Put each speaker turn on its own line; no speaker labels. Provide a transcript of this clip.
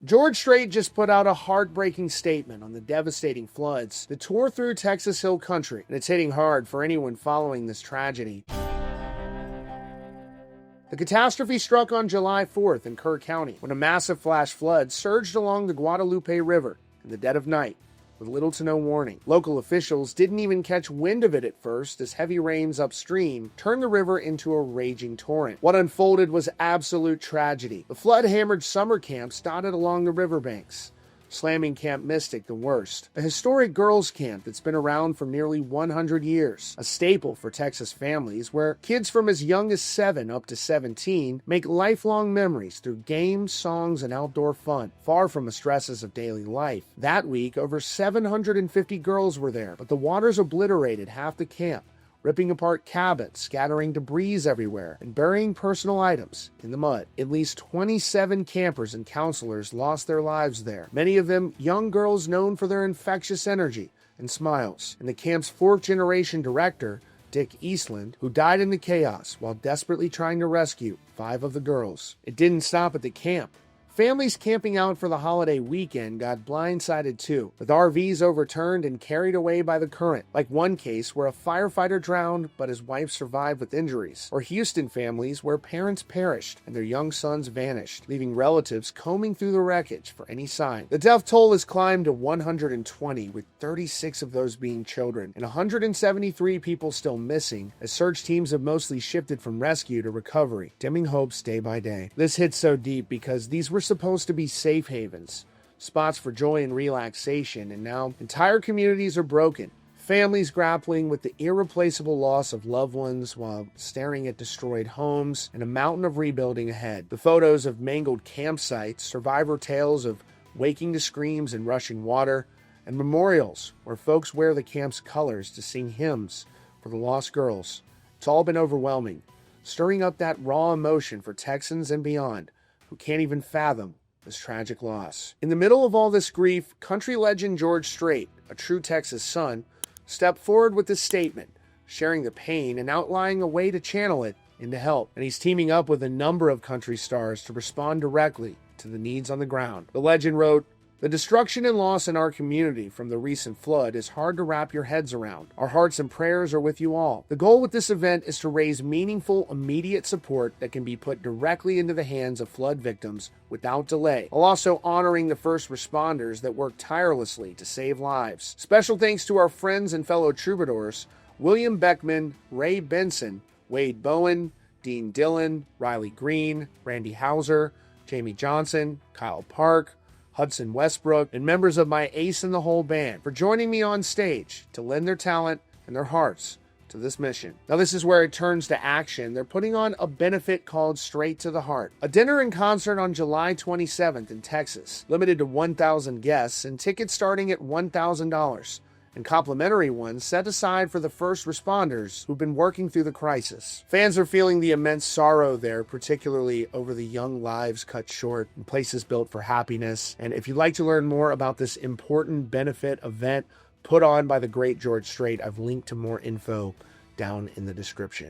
George Strait just put out a heartbreaking statement on the devastating floods that tore through Texas Hill Country, and it's hitting hard for anyone following this tragedy. The catastrophe struck on July 4th in Kerr County when a massive flash flood surged along the Guadalupe River in the dead of night with little to no warning. Local officials didn't even catch wind of it at first as heavy rains upstream turned the river into a raging torrent. What unfolded was absolute tragedy. The flood hammered summer camps dotted along the riverbanks, slamming Camp Mystic the worst, a historic girls' camp that's been around for nearly 100 years, a staple for Texas families where kids from as young as 7 up to 17 make lifelong memories through games, songs, and outdoor fun, far from the stresses of daily life. That week, over 750 girls were there, but the waters obliterated half the camp, ripping apart cabins, scattering debris everywhere, and burying personal items in the mud. At least 27 campers and counselors lost their lives there, many of them young girls known for their infectious energy and smiles. And the camp's 4th-generation director, Dick Eastland, who died in the chaos while desperately trying to rescue 5 of the girls. It didn't stop at the camp. Families camping out for the holiday weekend got blindsided too, with RVs overturned and carried away by the current, like one case where a firefighter drowned but his wife survived with injuries, or Houston families where parents perished and their young sons vanished, leaving relatives combing through the wreckage for any sign. The death toll has climbed to 120, with 36 of those being children, and 173 people still missing, as search teams have mostly shifted from rescue to recovery, dimming hopes day by day. This hits so deep because these were supposed to be safe havens, spots for joy and relaxation, and now entire communities are broken. Families grappling with the irreplaceable loss of loved ones while staring at destroyed homes and a mountain of rebuilding ahead. The photos of mangled campsites, survivor tales of waking to screams and rushing water, and memorials where folks wear the camp's colors to sing hymns for the lost girls. It's all been overwhelming, stirring up that raw emotion for Texans and beyond who can't even fathom this tragic loss. In the middle of all this grief, country legend George Strait, a true Texas son, stepped forward with this statement, sharing the pain and outlining a way to channel it into help. And he's teaming up with a number of country stars to respond directly to the needs on the ground. The legend wrote, "The destruction and loss in our community from the recent flood is hard to wrap your heads around. Our hearts and prayers are with you all. The goal with this event is to raise meaningful, immediate support that can be put directly into the hands of flood victims without delay, while also honoring the first responders that work tirelessly to save lives. Special thanks to our friends and fellow troubadours, William Beckman, Ray Benson, Wade Bowen, Dean Dillon, Riley Green, Randy Hauser, Jamie Johnson, Kyle Park, Hudson Westbrook, and members of my Ace in the Hole band for joining me on stage to lend their talent and their hearts to this mission." Now this is where it turns to action. They're putting on a benefit called Straight to the Heart, a dinner and concert on July 27th in Texas, limited to 1,000 guests and tickets starting at $1,000. And complimentary ones set aside for the first responders who've been working through the crisis. Fans are feeling the immense sorrow there, particularly over the young lives cut short and places built for happiness. And if you'd like to learn more about this important benefit event put on by the great George Strait, I've linked to more info down in the description.